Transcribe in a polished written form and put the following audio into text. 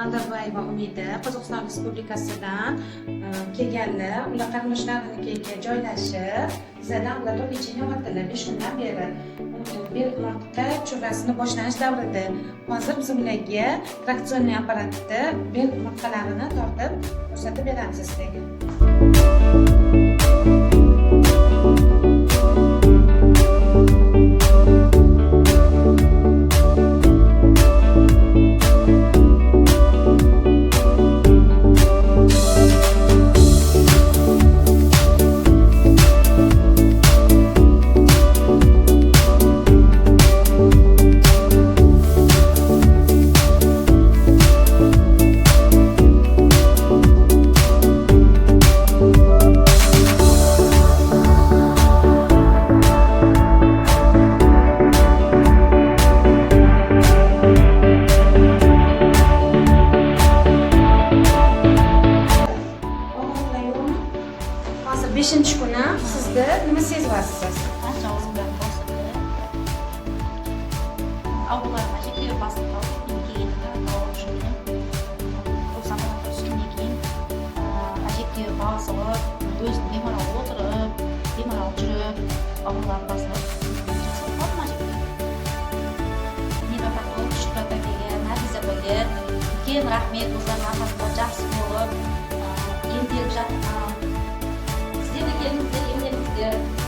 Aldabayeva Umida Qozog'iston Respublikasidan kelganlar, ular qarindoshlariga joylashib, bizdan ular turlicha yig'ildilar 5 kundan beri. Bermoqda chorrasini boshlanish davrida. Hozir biz ularga traksionniy apparatda bel muqqalarini tortib ko'rsatib beramiz sizlarga. Hozir 5-kuni sizda nima sezyapsiz? Ancha o'zimdan bosdi. Avvallar keyin bosdim. Keyin o'shani. O'zimdan bosdim keyin ajikki bosib, o'zim bemalol o'tirib, bemalol yurib, avvallar bosdim. Keyin rahmat o'zlarining nafasida yaxshi bo'lib, emdirib жатқан. Sizlarga kelingizlar, emdiringizlar.